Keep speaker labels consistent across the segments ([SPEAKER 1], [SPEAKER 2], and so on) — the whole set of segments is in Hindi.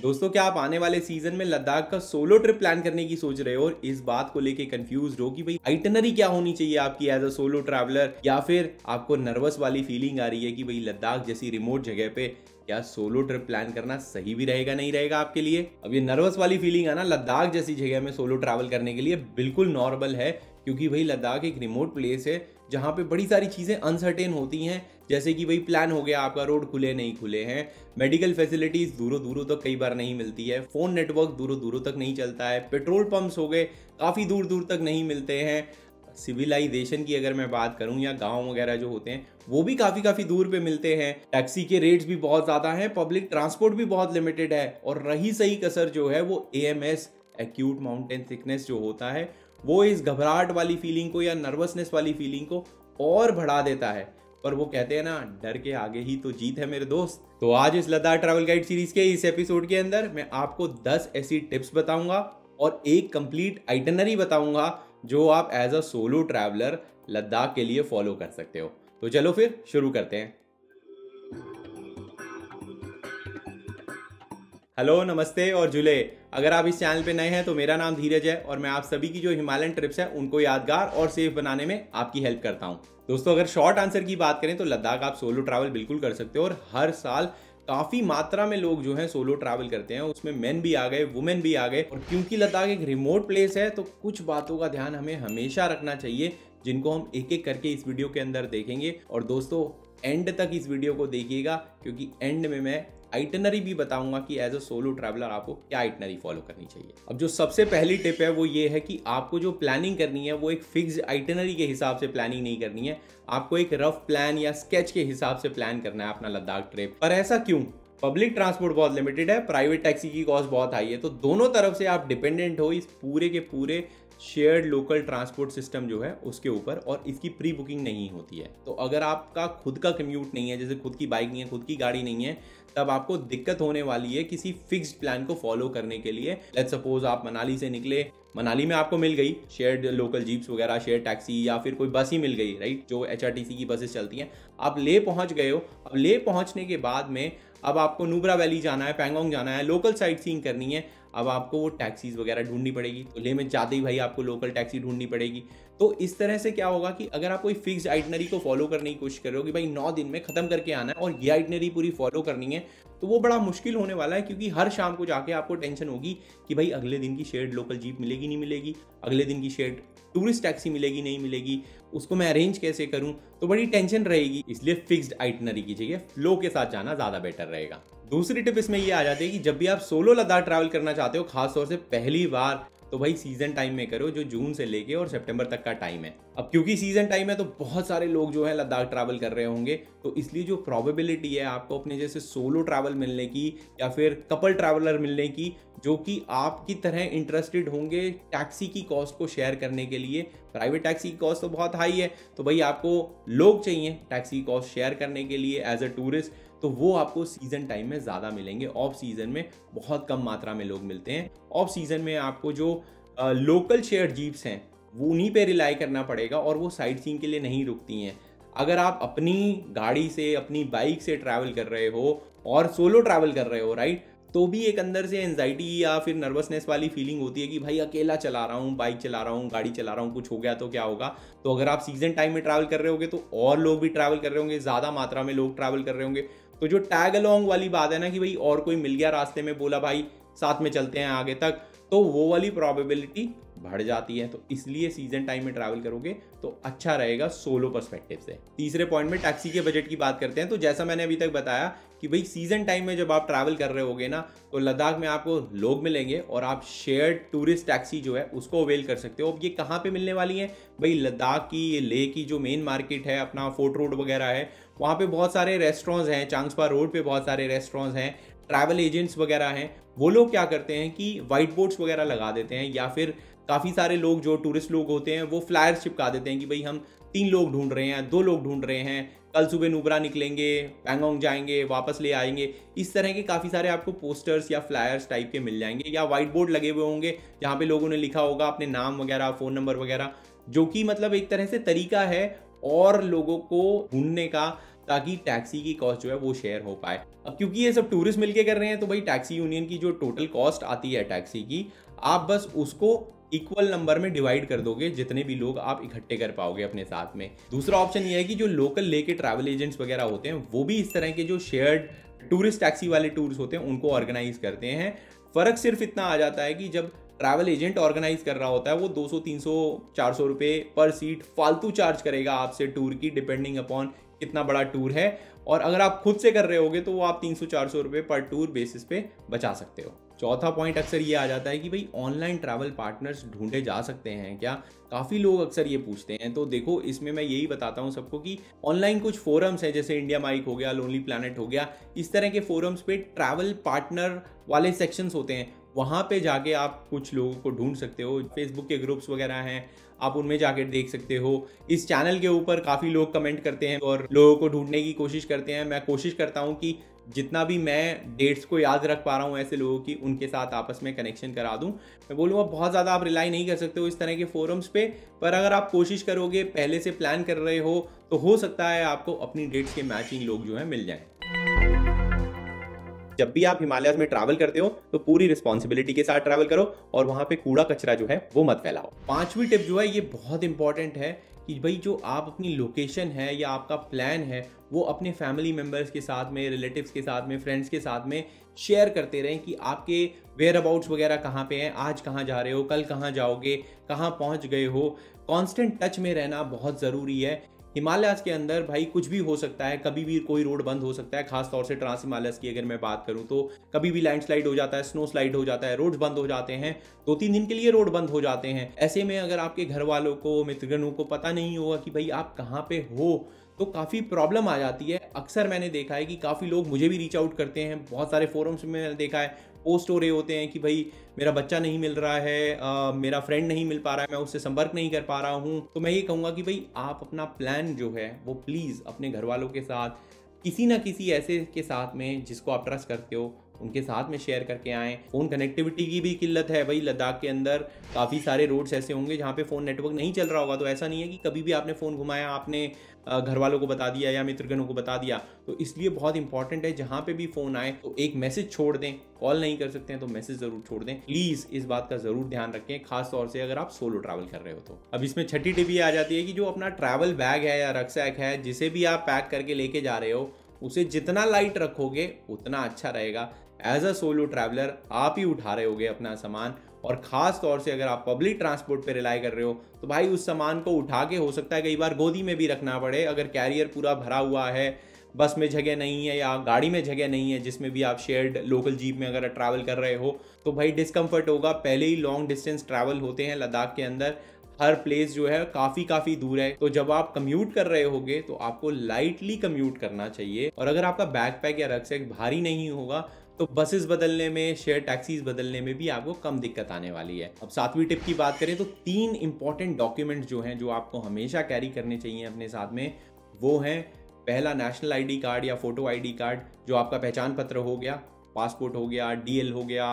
[SPEAKER 1] दोस्तों, क्या आप आने वाले सीजन में लद्दाख का सोलो ट्रिप प्लान करने की सोच रहे हो और इस बात को लेके कंफ्यूज हो कि भाई आइटनरी क्या होनी चाहिए आपकी एज अ सोलो ट्रैवलर, या फिर आपको नर्वस वाली फीलिंग आ रही है कि भाई लद्दाख जैसी रिमोट जगह पे क्या सोलो ट्रिप प्लान करना सही भी रहेगा नहीं रहेगा आपके लिए। अब ये नर्वस वाली फीलिंग है ना लद्दाख जैसी जगह में सोलो ट्रैवल करने के लिए बिल्कुल नॉर्मल है, क्योंकि भाई लद्दाख एक रिमोट प्लेस है जहाँ पे बड़ी सारी चीज़ें अनसर्टेन होती हैं। जैसे कि भाई प्लान हो गया आपका, रोड खुले नहीं खुले हैं, मेडिकल फैसिलिटीज़ दूरों दूरों तक कई बार नहीं मिलती है, फ़ोन नेटवर्क दूरों दूरों तक नहीं चलता है, पेट्रोल पंप्स हो गए काफ़ी दूर दूर तक नहीं मिलते हैं, सिविलाइजेशन की अगर मैं बात करूं या गांव वगैरह जो होते हैं वो भी काफ़ी दूर पे मिलते हैं, टैक्सी के रेट्स भी बहुत ज़्यादा हैं, पब्लिक ट्रांसपोर्ट भी बहुत लिमिटेड है, और रही सही कसर जो है वो AMS एक्यूट माउंटेन सिकनेस जो होता है वो इस घबराहट वाली फीलिंग को या नर्वसनेस वाली फीलिंग को और बढ़ा देता है। पर वो कहते हैं ना, डर के आगे ही तो जीत है मेरे दोस्त। तो आज इस लद्दाख ट्रैवल गाइड सीरीज के इस एपिसोड के अंदर मैं आपको 10 ऐसी टिप्स बताऊंगा और एक कंप्लीट आइटनरी बताऊंगा जो आप as a solo traveller Ladakh के लिए फॉलो कर सकते हो। तो चलो फिर शुरू करते हैं। हेलो, नमस्ते और जुले। अगर आप इस चैनल पे नए हैं तो मेरा नाम धीरज है और मैं आप सभी की जो हिमालयन ट्रिप्स हैं उनको यादगार और सेफ बनाने में आपकी हेल्प करता हूं। दोस्तों, अगर शॉर्ट आंसर की बात करें तो लद्दाख आप सोलो ट्रैवल बिल्कुल कर सकते हो, और हर साल काफ़ी मात्रा में लोग जो हैं सोलो ट्रैवल करते हैं, उसमें मेन भी आ गए, वुमेन भी आ गए। और क्योंकि लद्दाख एक रिमोट प्लेस है तो कुछ बातों का ध्यान हमें हमेशा रखना चाहिए, जिनको हम एक एक करके इस वीडियो के अंदर देखेंगे। और दोस्तों, एंड तक इस वीडियो को देखिएगा, क्योंकि एंड में मैं आइटनरी भी बताऊंगा कि एज अ सोलो ट्रैवलर आपको क्या आइटनरी फॉलो करनी चाहिए। अब जो सबसे पहली टिप है वो ये है कि आपको जो प्लानिंग करनी है वो एक फिक्स्ड आइटनरी के हिसाब से प्लानिंग नहीं करनी है, आपको एक रफ प्लान या स्केच के हिसाब से प्लान करना है अपना लद्दाख ट्रिप। पर ऐसा क्यों? पब्लिक ट्रांसपोर्ट बहुत लिमिटेड है, प्राइवेट टैक्सी की कॉस्ट बहुत हाई है, तो दोनों तरफ से आप डिपेंडेंट हो इस पूरे के पूरे शेयर्ड लोकल ट्रांसपोर्ट सिस्टम जो है उसके ऊपर, और इसकी प्री बुकिंग नहीं होती है। तो अगर आपका खुद का कम्यूट नहीं है, जैसे खुद की बाइक नहीं है, खुद की गाड़ी नहीं है, तब आपको दिक्कत होने वाली है किसी फिक्स्ड प्लान को फॉलो करने के लिए। लेट्स सपोज आप मनाली से निकले, मनाली में आपको मिल गई शेयर्ड लोकल जीप्स वगैरह, शेयर्ड टैक्सी या फिर कोई बस ही मिल गई, राइट, जो HRTC की बसेस चलती हैं। आप ले पहुंच गए हो। अब ले पहुंचने के बाद में अब आपको नुब्रा वैली जाना है, पैंगोंग जाना है, लोकल साइट सीइंग करनी है। अब आपको वो टैक्सीज वगैरह ढूंढनी पड़ेगी, तो ले में जाते ही भाई आपको लोकल टैक्सी ढूंढनी पड़ेगी। तो इस तरह से क्या होगा कि अगर आप कोई फिक्स्ड आइटनरी को फॉलो करने की कोशिश कर रहे हो कि भाई 9 दिन में खत्म करके आना है और ये आइटनरी पूरी फॉलो करनी है, तो वो बड़ा मुश्किल होने वाला है, क्योंकि हर शाम को जाके आपको टेंशन होगी कि भाई अगले दिन की शेयर्ड लोकल जीप मिलेगी नहीं मिलेगी, अगले दिन की शेयर्ड टूरिस्ट टैक्सी मिलेगी नहीं मिलेगी, उसको मैं अरेंज कैसे करूं, तो बड़ी टेंशन रहेगी। इसलिए फिक्स्ड आइटनरी की जगह फ्लो के साथ जाना ज़्यादा बेटर रहेगा। दूसरी टिप इसमें ये आ जाती है कि जब भी आप सोलो लद्दाख ट्रैवल करना चाहते हो, खासतौर से पहली बार, तो भाई सीजन टाइम में करो, जो जून से लेके और सितंबर तक का टाइम है। अब क्योंकि सीजन टाइम है तो बहुत सारे लोग जो है लद्दाख ट्रैवल कर रहे होंगे, तो इसलिए जो प्रोबेबिलिटी है आपको अपने जैसे सोलो ट्रैवल मिलने की या फिर कपल ट्रैवलर मिलने की जो कि आपकी तरह इंटरेस्टेड होंगे टैक्सी की कॉस्ट को शेयर करने के लिए। प्राइवेट टैक्सी की कॉस्ट तो बहुत हाई है, तो भाई आपको लोग चाहिए टैक्सी की कॉस्ट शेयर करने के लिए एज अ टूरिस्ट, तो वो आपको सीजन टाइम में ज़्यादा मिलेंगे। ऑफ सीजन में बहुत कम मात्रा में लोग मिलते हैं। ऑफ सीजन में आपको जो लोकल शेयर जीप्स हैं वो उन्हीं पे रिलाई करना पड़ेगा, और वो साइट सीइंग के लिए नहीं रुकती हैं। अगर आप अपनी गाड़ी से, अपनी बाइक से ट्रैवल कर रहे हो और सोलो ट्रैवल कर रहे हो, राइट, तो भी एक अंदर से एंजाइटी या फिर नर्वसनेस वाली फीलिंग होती है कि भाई अकेला चला रहा हूँ, बाइक चला रहा हूँ, गाड़ी चला रहा हूँ, कुछ हो गया तो क्या होगा। तो अगर आप सीजन टाइम में ट्रैवल कर रहे होगे तो और लोग भी ट्रैवल कर रहे होंगे, ज़्यादा मात्रा में लोग ट्रैवल कर रहे होंगे, तो जो टैग अलोंग वाली बात है ना कि भाई और कोई मिल गया रास्ते में, बोला भाई साथ में चलते हैं आगे तक, तो वो वाली प्रोबेबिलिटी बढ़ जाती है। तो इसलिए सीजन टाइम में ट्रैवल करोगे तो अच्छा रहेगा सोलो पर्सपेक्टिव से। तीसरे पॉइंट में टैक्सी के बजट की बात करते हैं। तो जैसा मैंने अभी तक बताया कि भाई सीजन टाइम में जब आप ट्रैवल कर रहे होगे ना, तो लद्दाख में आपको लोग मिलेंगे और आप शेयर्ड टूरिस्ट टैक्सी जो है उसको अवेल कर सकते हो। अब ये कहाँ पे मिलने वाली है भाई? लद्दाख की ये लेह की जो मेन मार्केट है, अपना फोर्ट रोड वगैरह है, वहाँ पे बहुत सारे रेस्टोरेंट्स हैं, चांगस्पा रोड पे बहुत सारे रेस्टोरेंट्स हैं, ट्रैवल एजेंट्स वगैरह हैं। वो लोग क्या करते हैं कि वाइट बोर्ड्स वगैरह लगा देते हैं, या फिर काफ़ी सारे लोग जो टूरिस्ट लोग होते हैं वो फ्लायर्स चिपका देते हैं कि भाई हम 3 लोग ढूंढ रहे हैं, 2 लोग ढूंढ रहे हैं, कल सुबह नुब्रा निकलेंगे, पैंगोंग जाएंगे, वापस ले आएंगे। इस तरह के काफ़ी सारे आपको पोस्टर्स या फ्लायर्स टाइप के मिल जाएंगे, या वाइट बोर्ड लगे हुए होंगे जहाँ पे लोगों ने लिखा होगा अपने नाम वगैरह, फ़ोन नंबर वगैरह, जो कि मतलब एक तरह से तरीका है और लोगों को ढूंढने का ताकि टैक्सी की कॉस्ट जो है वो शेयर हो पाए। अब क्योंकि ये सब टूरिस्ट मिलके कर रहे हैं तो भाई टैक्सी यूनियन की जो टोटल कॉस्ट आती है टैक्सी की, आप बस उसको इक्वल नंबर में डिवाइड कर दोगे जितने भी लोग आप इकट्ठे कर पाओगे अपने साथ में। दूसरा ऑप्शन ये है कि जो लोकल लेके ट्रैवल एजेंट्स वगैरह होते हैं वो भी इस तरह के जो शेयर्ड टूरिस्ट टैक्सी वाले टूर्स होते हैं उनको ऑर्गेनाइज करते हैं। फर्क सिर्फ इतना आ जाता है कि जब ट्रैवल एजेंट ऑर्गेनाइज कर रहा होता है वो 200 300 400 रुपये पर सीट फालतू चार्ज करेगा आपसे टूर की, डिपेंडिंग अपॉन कितना बड़ा टूर है। और अगर आप खुद से कर रहे होगे तो वो आप 300-400 रुपये पर टूर बेसिस पे बचा सकते हो। चौथा पॉइंट अक्सर ये आ जाता है कि भाई ऑनलाइन ट्रैवल पार्टनर्स ढूंढे जा सकते हैं क्या? काफ़ी लोग अक्सर ये पूछते हैं। तो देखो इसमें मैं यही बताता हूँ सबको कि ऑनलाइन कुछ फोरम्स हैं जैसे इंडिया माइक हो गया, लोनली प्लैनेट हो गया, इस तरह के फोरम्स पे ट्रैवल पार्टनर वाले सेक्शंस होते हैं। वहाँ पे जाके आप कुछ लोगों को ढूंढ सकते हो। फेसबुक के ग्रुप्स वगैरह हैं, आप उनमें जाके देख सकते हो। इस चैनल के ऊपर काफ़ी लोग कमेंट करते हैं और लोगों को ढूंढने की कोशिश करते हैं। मैं कोशिश करता हूँ कि जितना भी मैं डेट्स को याद रख पा रहा हूँ ऐसे लोगों की, उनके साथ आपस में कनेक्शन करा दूँ। मैं बोलूँगा बहुत ज़्यादा आप रिलाई नहीं कर सकते हो इस तरह के फोरम्स पे, पर अगर आप कोशिश करोगे, पहले से प्लान कर रहे हो, तो हो सकता है आपको अपनी डेट्स के मैचिंग लोग जो है मिल जाएं। जब भी आप हिमालयाज में ट्रैवल करते हो तो पूरी रिस्पॉन्सिबिलिटी के साथ ट्रैवल करो और वहां पे कूड़ा कचरा जो है वो मत फैलाओ। पांचवी टिप जो है ये बहुत इंपॉर्टेंट है कि भाई जो आप अपनी लोकेशन है या आपका प्लान है वो अपने फैमिली मेम्बर्स के साथ में, रिलेटिव्स के साथ में, फ्रेंड्स के साथ में शेयर करते रहें कि आपके वेयर अबाउट्स वगैरह कहाँ पे हैं, आज कहाँ जा रहे हो, कल कहाँ जाओगे, कहाँ पहुँच गए हो। कॉन्स्टेंट टच में रहना बहुत ज़रूरी है। हिमालयाज के अंदर भाई कुछ भी हो सकता है, कभी भी कोई रोड बंद हो सकता है। खास तौर से ट्रांस हिमालयस की अगर मैं बात करूं तो कभी भी लैंडस्लाइड हो जाता है, स्नो स्लाइड हो जाता है, रोड बंद हो जाते हैं, 2-3 दिन के लिए रोड बंद हो जाते हैं। ऐसे में अगर आपके घर वालों को, मित्रगणों को पता नहीं होगा कि भाई आप कहाँ पे हो तो काफ़ी प्रॉब्लम आ जाती है। अक्सर मैंने देखा है कि काफ़ी लोग मुझे भी रीच आउट करते हैं। बहुत सारे फोरम्स में मैंने देखा है पोस्ट हो रहे होते हैं कि भाई मेरा बच्चा नहीं मिल रहा है, मेरा फ्रेंड नहीं मिल पा रहा है, मैं उससे संपर्क नहीं कर पा रहा हूँ। तो मैं ये कहूँगा कि भाई आप अपना प्लान जो है वो प्लीज़ अपने घर वालों के साथ, किसी ना किसी ऐसे के साथ में जिसको आप ट्रस्ट करते हो उनके साथ में शेयर करके आएँ। फ़ोन कनेक्टिविटी की भी किल्लत है भाई, लद्दाख के अंदर काफ़ी सारे रोड्स ऐसे होंगे जहाँ पे फ़ोन नेटवर्क नहीं चल रहा होगा। तो ऐसा नहीं है कि कभी भी आपने फ़ोन घुमाया, आपने घर वालों को बता दिया या मित्रगणों को बता दिया। तो इसलिए बहुत इंपॉर्टेंट है जहाँ पे भी फ़ोन आए तो एक मैसेज छोड़ दें। कॉल नहीं कर सकते हैं तो मैसेज ज़रूर छोड़ दें। प्लीज़ इस बात का ज़रूर ध्यान रखें, खास तौर से अगर आप सोलो ट्रैवल कर रहे हो तो। अब इसमें छठी टिप ये आ जाती है कि जो अपना ट्रैवल बैग है या रक्सैक है, जिसे भी आप पैक करके लेके जा रहे हो, उसे जितना लाइट रखोगे उतना अच्छा रहेगा। एज अ सोलो ट्रैवलर आप ही उठा रहे होगे अपना सामान, और ख़ास तौर से अगर आप पब्लिक ट्रांसपोर्ट पे रिलाई कर रहे हो तो भाई उस सामान को उठा के हो सकता है कई बार गोदी में भी रखना पड़े। अगर कैरियर पूरा भरा हुआ है, बस में जगह नहीं है या गाड़ी में जगह नहीं है जिसमें भी आप शेयर्ड लोकल जीप में अगर ट्रैवल कर रहे हो, तो भाई डिस्कम्फर्ट होगा। पहले ही लॉन्ग डिस्टेंस ट्रैवल होते हैं लद्दाख के अंदर, हर प्लेस जो है काफ़ी दूर है। तो जब आप कम्यूट कर रहे होगे तो आपको लाइटली कम्यूट करना चाहिए। और अगर आपका बैकपैक या रक्सैक भारी नहीं होगा तो बसेस बदलने में, शेयर टैक्सीज बदलने में भी आपको कम दिक्कत आने वाली है। अब सातवीं टिप की बात करें तो 3 इंपॉर्टेंट डॉक्यूमेंट्स जो हैं जो आपको हमेशा कैरी करने चाहिए अपने साथ में, वो हैं पहला नेशनल आईडी कार्ड या फोटो आईडी कार्ड जो आपका पहचान पत्र हो गया, पासपोर्ट हो गया, डीएल हो गया,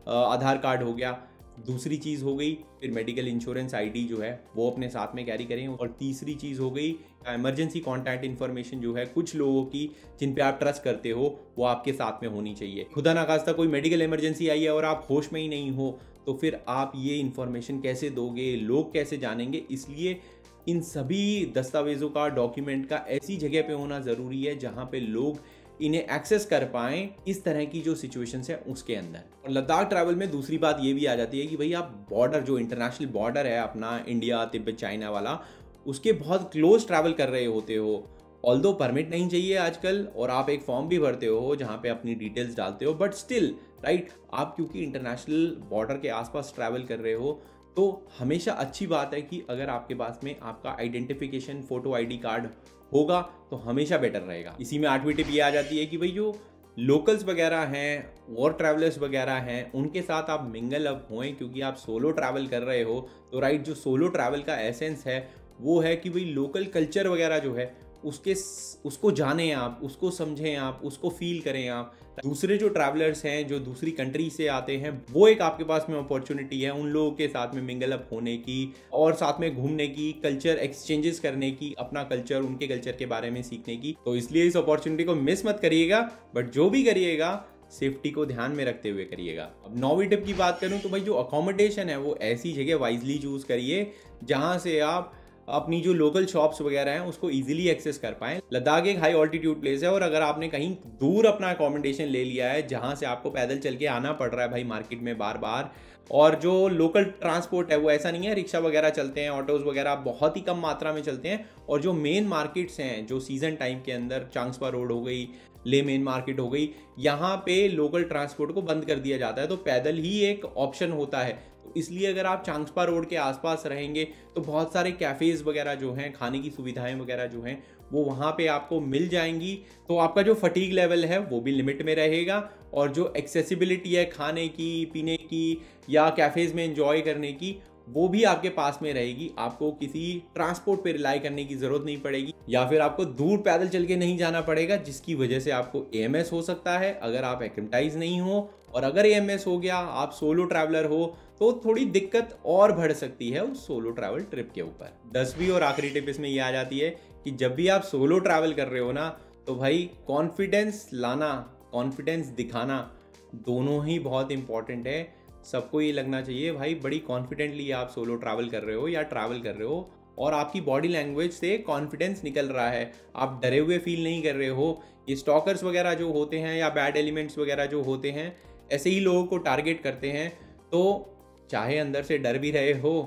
[SPEAKER 1] आधार कार्ड हो गया। दूसरी चीज़ हो गई फिर मेडिकल इंश्योरेंस आईडी जो है वो अपने साथ में कैरी करें। और तीसरी चीज़ हो गई इमरजेंसी कॉन्टैक्ट इन्फॉर्मेशन जो है कुछ लोगों की जिन पे आप ट्रस्ट करते हो वो आपके साथ में होनी चाहिए। खुदा ना खास्ता कोई मेडिकल इमरजेंसी आई है और आप होश में ही नहीं हो तो फिर आप ये इन्फॉर्मेशन कैसे दोगे, लोग कैसे जानेंगे। इसलिए इन सभी दस्तावेज़ों का, डॉक्यूमेंट का ऐसी जगह पे होना ज़रूरी है जहाँ पे लोग इन्हें एक्सेस कर पाएं इस तरह की जो सिचुएशंस है उसके अंदर। और लद्दाख ट्रैवल में दूसरी बात ये भी आ जाती है कि भाई आप बॉर्डर, जो इंटरनेशनल बॉर्डर है अपना इंडिया तिब्बत चाइना वाला, उसके बहुत क्लोज ट्रैवल कर रहे होते हो। ऑल्दो परमिट नहीं चाहिए आजकल और आप एक फॉर्म भी भरते हो जहाँ पे अपनी डिटेल्स डालते हो, बट स्टिल राइट, आप क्योंकि इंटरनेशनल बॉर्डर के आसपास ट्रैवल कर रहे हो तो हमेशा अच्छी बात है कि अगर आपके पास में आपका आइडेंटिफिकेशन फोटो आईडी कार्ड होगा तो हमेशा बेटर रहेगा। इसी में 8वीं टिप ये आ जाती है कि भाई जो लोकल्स वगैरह हैं, वॉर ट्रैवलर्स वगैरह हैं, उनके साथ आप मिंगल अप होएं क्योंकि आप सोलो ट्रैवल कर रहे हो। तो राइट, जो सोलो ट्रैवल का एसेंस है वो है कि भाई लोकल कल्चर वगैरह जो है उसको जानें आप, उसको समझें आप, उसको फील करें आप। दूसरे जो ट्रैवलर्स हैं जो दूसरी कंट्री से आते हैं, वो एक आपके पास में अपॉर्चुनिटी है उन लोगों के साथ में मिंगल अप होने की और साथ में घूमने की, कल्चर एक्सचेंजेस करने की, अपना कल्चर उनके कल्चर के बारे में सीखने की। तो इसलिए इस अपॉर्चुनिटी को मिस मत करिएगा, बट जो भी करिएगा सेफ्टी को ध्यान में रखते हुए करिएगा। अब 9वीं टिप की बात करूं तो भाई जो अकोमोडेशन है वो ऐसी जगह वाइजली चूज करिए जहां से आप अपनी जो लोकल शॉप्स वगैरह हैं उसको इजीली एक्सेस कर पाएं। लद्दाख एक हाई ऑल्टीट्यूड प्लेस है और अगर आपने कहीं दूर अपना अकोमोडेशन ले लिया है जहां से आपको पैदल चल के आना पड़ रहा है भाई मार्केट में बार बार, और जो लोकल ट्रांसपोर्ट है वो ऐसा नहीं है, रिक्शा वगैरह चलते हैं, ऑटोज वगैरह बहुत ही कम मात्रा में चलते हैं, और जो मेन मार्केट्स हैं जो सीजन टाइम के अंदर चांगस्पा रोड हो गई, ले मेन मार्केट हो गई, यहाँ पे लोकल ट्रांसपोर्ट को बंद कर दिया जाता है, तो पैदल ही एक ऑप्शन होता है। तो इसलिए अगर आप चांगस्पा रोड के आसपास रहेंगे तो बहुत सारे कैफ़ेज़ वगैरह जो हैं, खाने की सुविधाएं वगैरह जो हैं वो वहाँ पे आपको मिल जाएंगी। तो आपका जो फटीग लेवल है वो भी लिमिट में रहेगा, और जो एक्सेसिबिलिटी है खाने की, पीने की या कैफ़ेज़ में एंजॉय करने की, वो भी आपके पास में रहेगी। आपको किसी ट्रांसपोर्ट पे रिलाई करने की ज़रूरत नहीं पड़ेगी, या फिर आपको दूर पैदल चल के नहीं जाना पड़ेगा, जिसकी वजह से आपको AMS हो सकता है अगर आप एक्लेमेटाइज नहीं हो। और अगर AMS हो गया, आप सोलो ट्रैवलर हो, तो थोड़ी दिक्कत और बढ़ सकती है उस सोलो ट्रैवल ट्रिप के ऊपर। 10वीं और आखिरी टिप इसमें ये आ जाती है कि जब भी आप सोलो ट्रैवल कर रहे हो ना, तो भाई कॉन्फिडेंस लाना, कॉन्फिडेंस दिखाना, दोनों ही बहुत इंपॉर्टेंट है। सबको ये लगना चाहिए भाई बड़ी कॉन्फिडेंटली आप सोलो ट्रैवल कर रहे हो या ट्रैवल कर रहे हो, और आपकी बॉडी लैंग्वेज से कॉन्फिडेंस निकल रहा है, आप डरे हुए फील नहीं कर रहे हो। ये स्टॉकर्स वगैरह जो होते हैं या बैड एलिमेंट्स वगैरह जो होते हैं, ऐसे ही लोगों को टारगेट करते हैं। तो चाहे अंदर से डर भी रहे हो,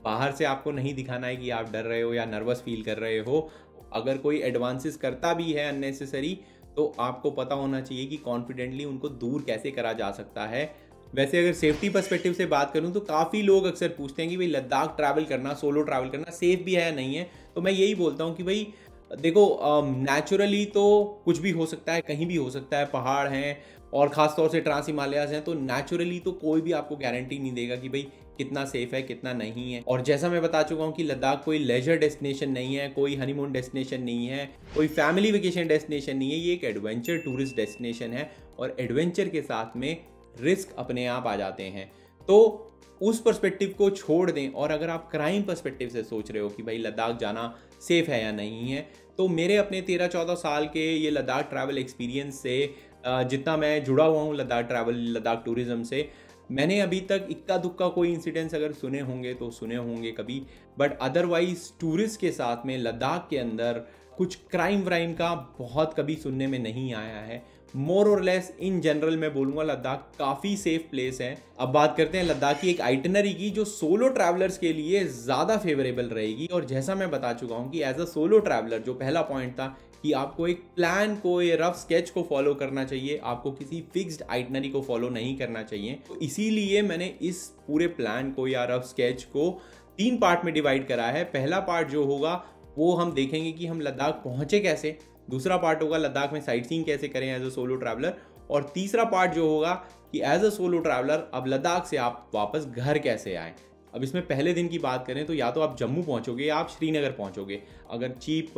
[SPEAKER 1] बाहर से आपको नहीं दिखाना है कि आप डर रहे हो या नर्वस फील कर रहे हो। अगर कोई एडवांसेस करता भी है अननेसेसरी, तो आपको पता होना चाहिए कि कॉन्फिडेंटली उनको दूर कैसे करा जा सकता है। वैसे अगर सेफ्टी पर्सपेक्टिव से बात करूं तो काफ़ी लोग अक्सर पूछते हैं कि भाई लद्दाख ट्रैवल करना, सोलो ट्रैवल करना सेफ भी है या नहीं है। तो मैं यही बोलता हूं कि भाई देखो, नेचुरली तो कुछ भी हो सकता है, कहीं भी हो सकता है, पहाड़ हैं और ख़ासतौर से ट्रांस हिमालयाज हैं, तो नेचुरली तो कोई भी आपको गारंटी नहीं देगा कि भाई कितना सेफ है कितना नहीं है। और जैसा मैं बता चुका हूँ कि लद्दाख कोई लेजर डेस्टिनेशन नहीं है, कोई हनीमून डेस्टिनेशन नहीं है, कोई फैमिली वेकेशन डेस्टिनेशन नहीं है, ये एक एडवेंचर टूरिस्ट डेस्टिनेशन है, और एडवेंचर के साथ में रिस्क अपने आप आ जाते हैं। तो उस पर्सपेक्टिव को छोड़ दें, और अगर आप क्राइम पर्सपेक्टिव से सोच रहे हो कि भाई लद्दाख जाना सेफ है या नहीं है, तो मेरे अपने 13-14 साल के ये लद्दाख ट्रैवल एक्सपीरियंस से जितना मैं जुड़ा हुआ हूँ लद्दाख ट्रैवल, लद्दाख टूरिज्म से, मैंने अभी तक इक्का दुक्का कोई इंसिडेंट्स अगर सुने होंगे तो सुने होंगे कभी, बट अदरवाइज टूरिस्ट के साथ में लद्दाख के अंदर कुछ क्राइम व्राइम का बहुत कभी सुनने में नहीं आया है। मोर और लेस इन जनरल मैं बोलूँगा लद्दाख काफ़ी सेफ प्लेस है। अब बात करते हैं लद्दाख की एक आइटनरी की जो सोलो ट्रैवलर्स के लिए ज़्यादा फेवरेबल रहेगी। और जैसा मैं बता चुका हूँ कि एज अ सोलो ट्रैवलर जो पहला पॉइंट था कि आपको एक प्लान को, ये रफ स्केच को फॉलो करना चाहिए, आपको किसी फिक्स्ड आइटनरी को फॉलो नहीं करना चाहिए। तो इसीलिए मैंने इस पूरे प्लान को या रफ स्केच को 3 पार्ट में डिवाइड करा है। पहला पार्ट जो होगा वो हम देखेंगे कि हम लद्दाख पहुँचे कैसे, दूसरा पार्ट होगा लद्दाख में साइट सीइंग कैसे करें एज अ सोलो ट्रैवलर, और तीसरा पार्ट जो होगा कि एज अ सोलो ट्रैवलर अब लद्दाख से आप वापस घर कैसे आएँ। अब इसमें पहले दिन की बात करें तो या तो आप जम्मू पहुंचोगे या आप श्रीनगर पहुंचोगे। अगर चीप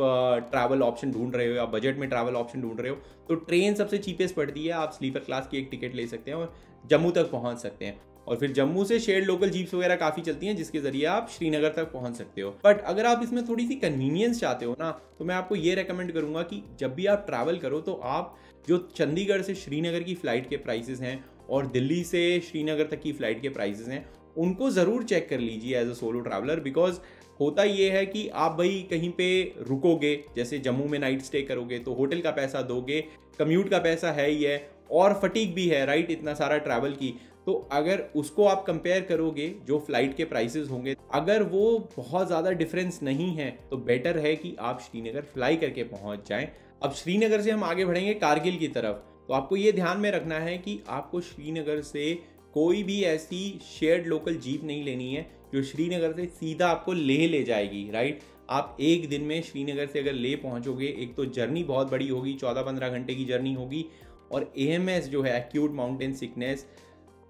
[SPEAKER 1] ट्रैवल ऑप्शन ढूंढ रहे हो या बजट में ट्रैवल ऑप्शन ढूंढ रहे हो तो ट्रेन सबसे चीपेस्ट पड़ती है, आप स्लीपर क्लास की एक टिकट ले सकते हैं और जम्मू तक पहुंच सकते हैं। और फिर जम्मू से शेयर्ड लोकल जीप्स वगैरह काफ़ी चलती हैं जिसके जरिए आप श्रीनगर तक पहुंच सकते हो। बट अगर आप इसमें थोड़ी सी कन्वीनियंस चाहते हो ना, तो मैं आपको ये रेकमेंड करूंगा कि जब भी आप ट्रैवल करो तो आप जो चंडीगढ़ से श्रीनगर की फ़्लाइट के प्राइसेस हैं और दिल्ली से श्रीनगर तक की फ़्लाइट के प्राइसेस हैं, उनको ज़रूर चेक कर लीजिए as a solo traveller. Because होता ये है कि आप भाई कहीं पे रुकोगे, जैसे जम्मू में नाइट स्टे करोगे तो होटल का पैसा दोगे, कम्यूट का पैसा है ही है, और फटीग भी है राइट, इतना सारा ट्रैवल की। तो अगर उसको आप कंपेयर करोगे जो फ्लाइट के प्राइसेस होंगे, अगर वो बहुत ज़्यादा डिफरेंस नहीं है तो बेटर है कि आप श्रीनगर फ्लाई करके पहुंच जाएं। अब श्रीनगर से हम आगे बढ़ेंगे कारगिल की तरफ। तो आपको ये ध्यान में रखना है कि आपको श्रीनगर से कोई भी ऐसी शेयर्ड लोकल जीप नहीं लेनी है जो श्रीनगर से सीधा आपको लेह ले जाएगी राइट। आप एक दिन में श्रीनगर से अगर लेह पहुंचोगे, एक तो जर्नी बहुत बड़ी होगी, 14-15 घंटे की जर्नी होगी, और AMS जो है एक्यूट माउंटेन सिकनेस,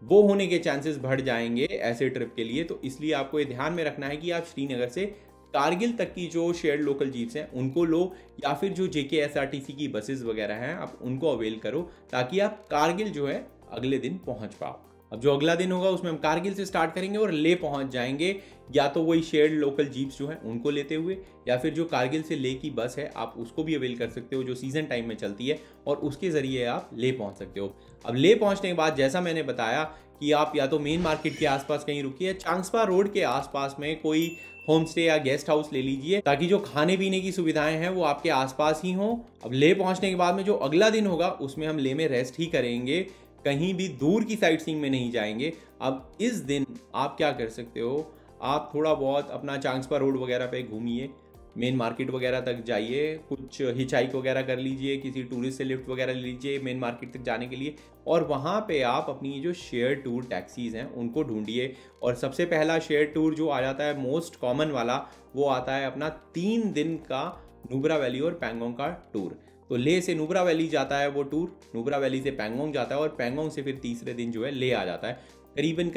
[SPEAKER 1] वो होने के चांसेस बढ़ जाएंगे ऐसे ट्रिप के लिए। तो इसलिए आपको ये ध्यान में रखना है कि आप श्रीनगर से कारगिल तक की जो शेयर्ड लोकल जीप्स हैं उनको लो, या फिर जो JKSRTC की बसेस वगैरह हैं आप उनको अवेल करो, ताकि आप कारगिल जो है अगले दिन पहुंच पाओ। अब जो अगला दिन होगा उसमें हम कारगिल से स्टार्ट करेंगे और ले पहुंच जाएंगे, या तो वही शेयर्ड लोकल जीप्स जो हैं उनको लेते हुए, या फिर जो कारगिल से ले की बस है आप उसको भी अवेल कर सकते हो जो सीजन टाइम में चलती है, और उसके ज़रिए आप ले पहुंच सकते हो। अब ले पहुंचने के बाद जैसा मैंने बताया कि आप या तो मेन मार्केट के आसपास कहीं रुकिए, चांगस्पा रोड के आसपास में कोई होम स्टे या गेस्ट हाउस ले लीजिए, ताकि जो खाने पीने की सुविधाएं हैं वो आपके आसपास ही हों। अब ले पहुंचने के बाद में जो अगला दिन होगा उसमें हम ले में रेस्ट ही करेंगे, कहीं भी दूर की साइट सीइंग में नहीं जाएंगे। अब इस दिन आप क्या कर सकते हो, आप थोड़ा बहुत अपना चांगस्पा रोड वगैरह पे घूमिए, मेन मार्केट वगैरह तक जाइए, कुछ हिचहाइक वगैरह कर लीजिए, किसी टूरिस्ट से लिफ्ट वगैरह ले लीजिए मेन मार्केट तक जाने के लिए, और वहाँ पे आप अपनी जो शेयर टूर टैक्सीज हैं उनको ढूंढिए। और सबसे पहला शेयर टूर जो आ जाता है मोस्ट कॉमन वाला, वो आता है अपना 3 दिन का नुब्रा वैली और पैंगोंग का टूर। तो ले से नुब्रा वैली जाता है वो टूर, नुब्रा वैली से पैंगोंग जाता है, और पैंगोंग से फिर तीसरे दिन जो है ले आ जाता है। करीबन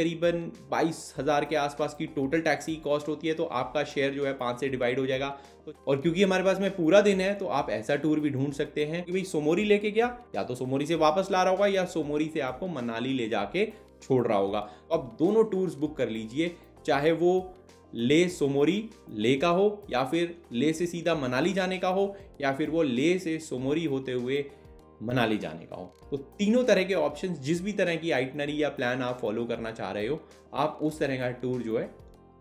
[SPEAKER 1] 22,000 के आसपास की टोटल टैक्सी कॉस्ट होती है, तो आपका शेयर जो है 5 से डिवाइड हो जाएगा। और क्योंकि हमारे पास में पूरा दिन है तो आप ऐसा टूर भी ढूंढ सकते हैं कि भाई सोमोरी लेके गया, या तो सोमोरी से वापस ला रहा होगा या सोमोरी से आपको मनाली ले जाके छोड़ रहा होगा। अब दोनों टूर्स बुक कर लीजिए, चाहे वो ले सोमोरी ले का हो, या फिर ले से सीधा मनाली जाने का हो, या फिर वो ले से सोमोरी होते हुए मनाली जाने का हो। तो तीनों तरह के ऑप्शंस, जिस भी तरह की आइटनरी या प्लान आप फॉलो करना चाह रहे हो, आप उस तरह का टूर जो है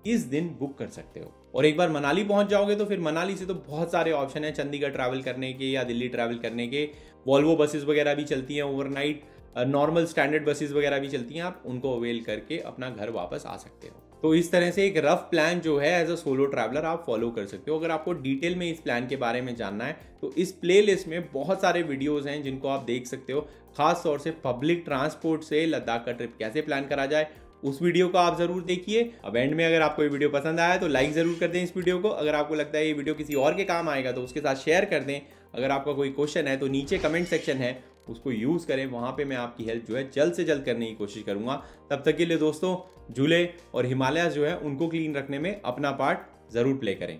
[SPEAKER 1] इस दिन बुक कर सकते हो। और एक बार मनाली पहुंच जाओगे तो फिर मनाली से तो बहुत सारे ऑप्शन है चंडीगढ़ ट्रैवल करने के या दिल्ली ट्रैवल करने के। वॉल्वो बसेस वगैरह भी चलती हैं ओवरनाइट, नॉर्मल स्टैंडर्ड बसेस वगैरह भी चलती हैं, आप उनको अवेल करके अपना घर वापस आ सकते हो। तो इस तरह से एक रफ प्लान जो है एज अ सोलो ट्रैवलर आप फॉलो कर सकते हो। अगर आपको डिटेल में इस प्लान के बारे में जानना है तो इस प्लेलिस्ट में बहुत सारे वीडियोस हैं जिनको आप देख सकते हो। खास तौर से पब्लिक ट्रांसपोर्ट से लद्दाख का ट्रिप कैसे प्लान करा जाए, उस वीडियो को आप जरूर देखिए। अब एंड में अगर आपको ये वीडियो पसंद आया तो लाइक जरूर कर दें इस वीडियो को। अगर आपको लगता है ये वीडियो किसी और के काम आएगा तो उसके साथ शेयर कर दें। अगर आपका कोई क्वेश्चन है तो नीचे कमेंट सेक्शन है, उसको यूज़ करें, वहाँ पे मैं आपकी हेल्प जो है जल्द से जल्द करने की कोशिश करूँगा। तब तक के लिए दोस्तों, झूले और हिमालय जो है उनको क्लीन रखने में अपना पार्ट ज़रूर प्ले करें।